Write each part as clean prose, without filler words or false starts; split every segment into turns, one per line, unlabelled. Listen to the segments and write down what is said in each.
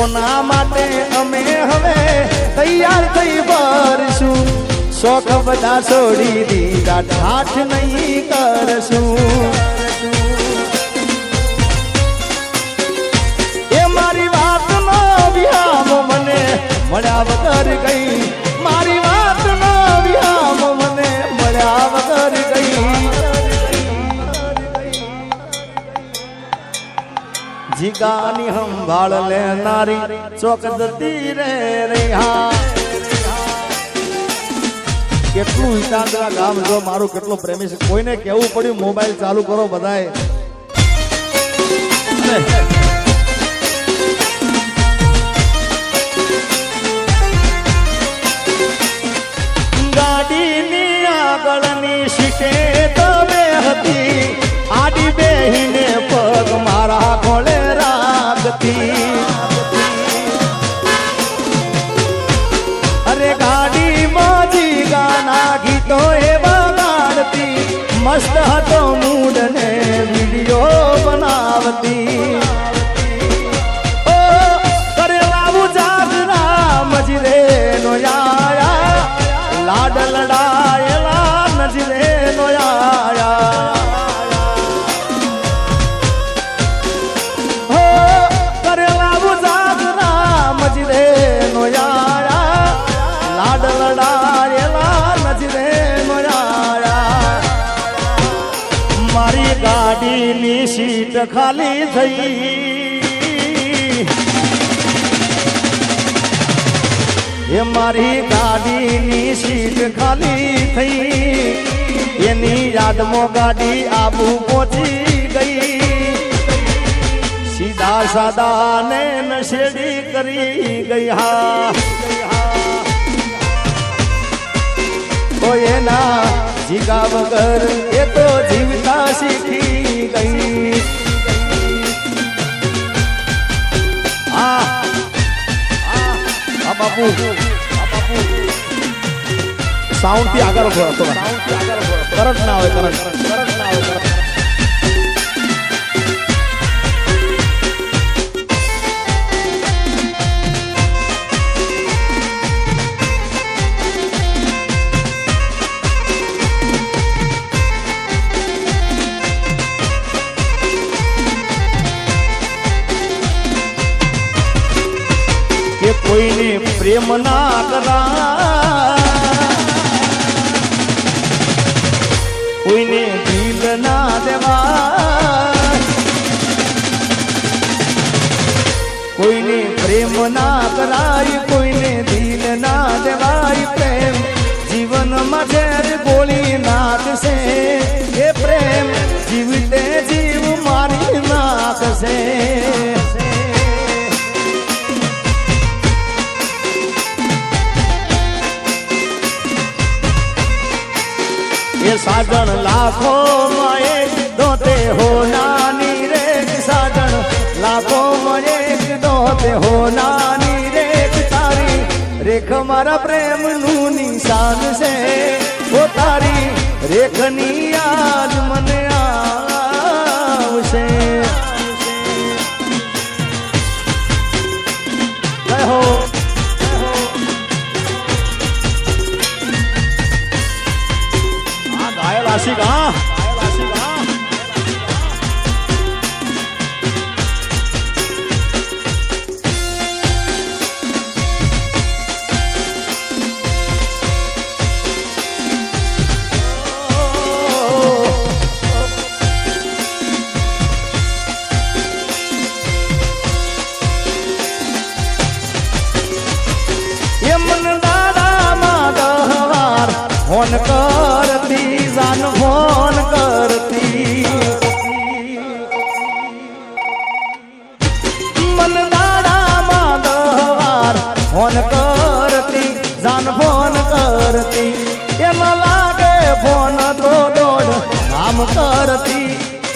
સોના માટે અમે હવે તૈયાર થઈ ભરશું શોખ બધા છોડી દીધા ઠાઠ નહીં કરશું એ મારી વાતનો વિહામ મને મળ્યા વગર ગઈ મારી વાતનો વિહામ મને મળ્યા વગર ગઈ જીગાની સંભાળ લેનારી ચોક જતી રે રહ્યા કેટલું હિતાંતરા ગામ જો મારું કેટલું પ્રેમી છે કોઈને કેવું પડ્યું મોબાઈલ ચાલુ કરો બધાએ ગાડીની આગળની સીટે તમે હતી આડી બેહીને પગ મારા ખોળે રાખતી અરે ગાડીમાં જીગાના ગીતો એવા ગાડતી મસ્ત હતો મૂડ ને વિડીયો બનાવતી ઓ કરેલાવું જાગરા મજરે નો યાયા લાડ લડાયેલા નજરે નો યાયા મારી ગાડીની સીટ ખાલી થઈ એ મારી ગાડીની સીટ ખાલી થઈ એની યાદમાં ગાડી આબુ પહોંચી ગઈ સીધા સાદા ને નશેડી કરી ગઈ હા તો એના જીગા વગર એ તો જીવતા શીખી ગઈ બાપુ સાઉન્ડ થી આગળ કરંટ ના હોય કરંટ ના હોય કે કોઈને પ્રેમ ના કરા કોઈને દિલ ના દેવા કોઈને પ્રેમ ના કરાય કોઈને દિલ ના દેવાય પ્રેમ જીવનમાં ઝેર ગોળી નાખશે એ પ્રેમ જીવતે જીવ મારી નાખશે साजन लाखों में एक दोते हो नानी रे साजन लाखों में एक दोते हो नानी रे तारी रेख मारा प्रेम नू निशान से वो तारी रेखनी याद मन आवशे हो आशिका मन दादा माधवार फोन करती जान फोन करती मन दादा माधवार फोन करती जान फोन करती एम लागे फोन तो दोड़ काम करती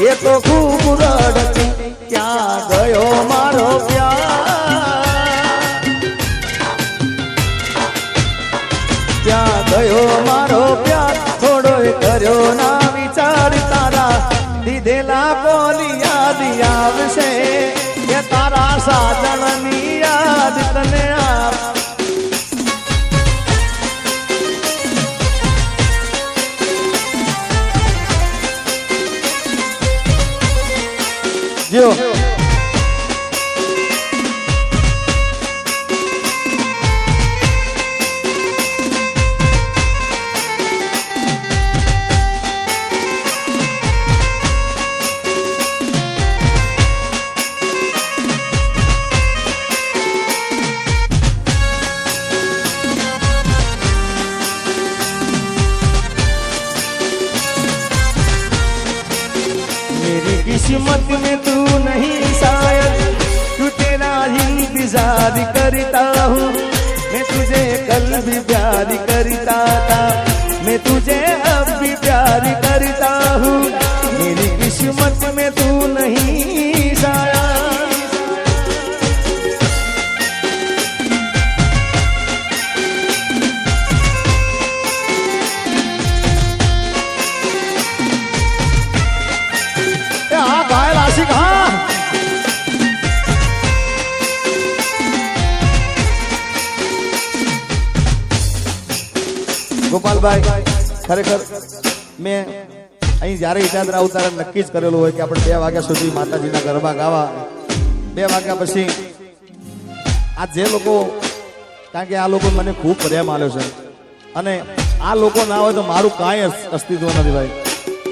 ये तो खूब रड़ती क्या गयो मारो प्यार क्या गयो मारो प्यार थोड़ो कर्यो ना विचार तारा दीधेला बोली याद आवशे ये तारा साजन नी किस्मत में तू नहीं शायद, तू तेरा इंतजार करता हूँ। मैं तुझे कल भी प्यार करता था, मैं तुझे अब भी प्यार करता हूँ। मेरी किस्मत में तू नहीं शायद। घायल आशिक हाँ ગોપાલભાઈ ખરેખર મેં અહીં જ્યારે ઈટાદરા ઉતારે નક્કી જ કરેલું હોય કે આપણે 2 વાગ્યા સુધી માતાજીના ગરબા ગાવા, 2 વાગ્યા પછી આ જે લોકો, કારણ કે આ લોકો મને ખૂબ પ્રેમ આલ્યો છે અને આ લોકો ના હોય તો મારું કાંઈ અસ્તિત્વ નથી ભાઈ.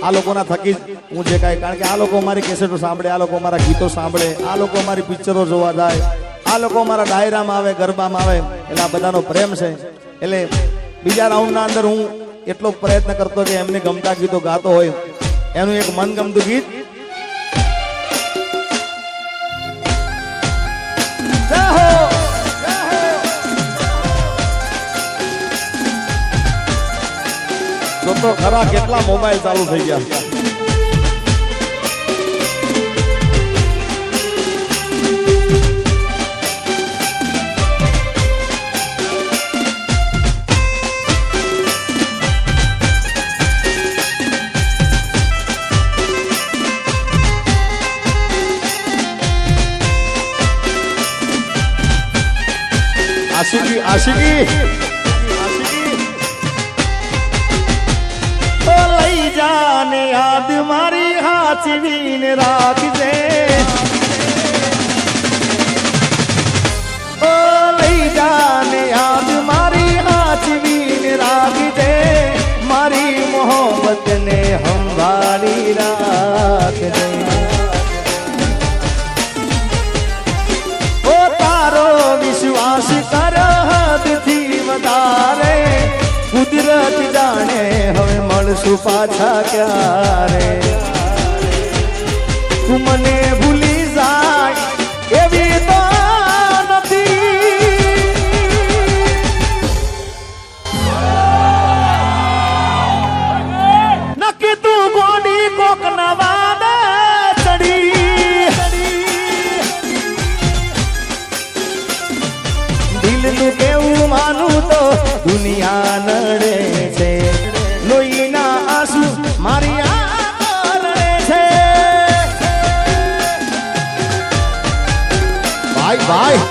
આ લોકોના થકી જ હું જે કાંઈ, કારણ કે આ લોકો મારી કેસેટો સાંભળે, આ લોકો મારા ગીતો સાંભળે, આ લોકો મારી પિક્ચરો જોવા જાય, આ લોકો મારા ડાયરામાં આવે, ગરબામાં આવે, એટલે આ બધાનો પ્રેમ છે. એટલે બીજા રાઉન્ડના અંદર હું એટલો પ્રયત્ન કરતો કે એમને ગમતા ગીતો ગાતો હોય. એનું એક મનગમતું ગીત તો ખરા કેટલા મોબાઈલ ચાલુ થઈ ગયા. आशिकी आशिकी ओ लई जाने याद मारी हाचवीन राखजे, ओ लई जाने याद मारी हाचवीन राखजे, मारी मोहब्बत ने संभाली राखजे. ओ तारो विश्वास कर हदथी वधारे, कुदरत जाने हमें મળશું પાછા ક્યારે. તું મને ભૂલી જાય એવી તો નથી, નક્કી તું ગોડી કોક નવાને ચડી. દિલનું કેવું માનું તો દુનિયા નડે છે, લોહીના આંસુ મારી આંખો રડે છે. ભાઈ ભાઈ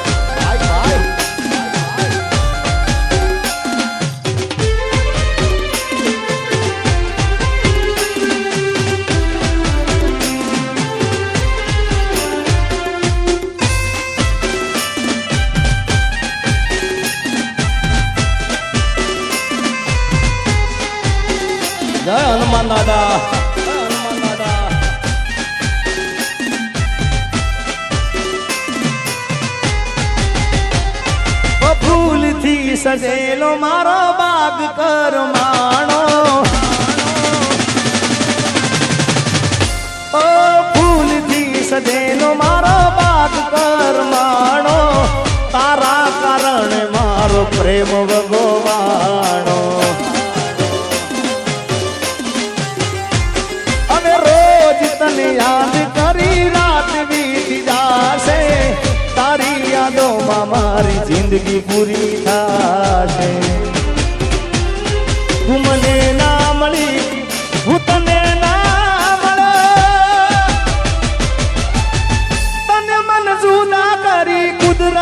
જય હનુમાન દાદા. ફૂલથી સજેલો મારો બાગ કરમાણો, ઓ ફૂલથી સજેલો મારો બાગ કરમાણો, તારા કારણે મારો પ્રેમ ભગવાણો. તને યાદ કરી રાત વીતી જાશે, તારી યાદોમાં મારી જિંદગી પૂરી થાશે. તું મને ના મળી, હું તને ના મળ્યો, તને મન જુદા કરી કુદરત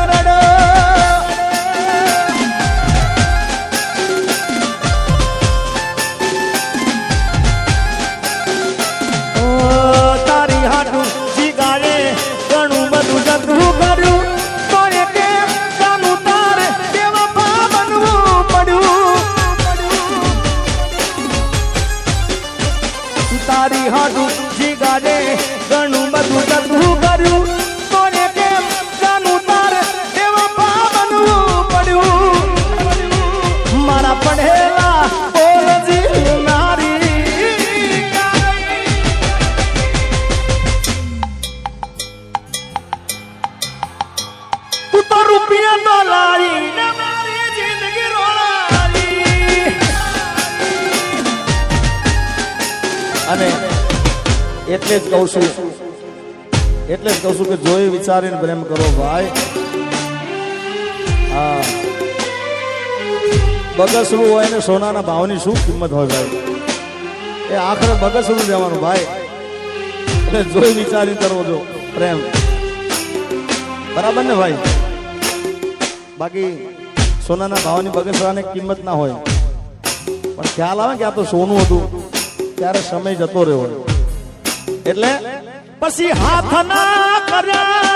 રડો. રૂપિયા તો લાવીને મારી જિંદગી રોળાવી. અને એટલે જ કહું છું કે જોઈ વિચારીને પ્રેમ કરો ભાઈ. હા, બગસરું હોય ને સોનાના ભાવની શું કિંમત હોય ભાઈ? એ આખરે બગસરું લેવાનું ભાઈ. એટલે જોઈ વિચારી કરવો જો પ્રેમ, બરાબર ને ભાઈ? બાકી સોનાના ભાવની બગસરાને કિંમત ના હોય, પણ ખ્યાલ આવે કે આ તો સોનું હતું, ત્યારે સમય જતો રહ્યો. એટલે પછી હાથ ના કર્યા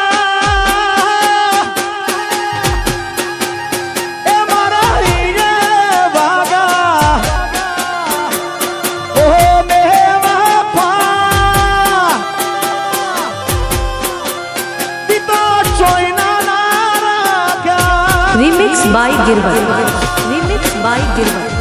એ મારા હીરે વાગા. ઓ મેવા પા પિતા ચોઈના ના રાખ્યા.
Remix by Girvan. Remix by Girvan.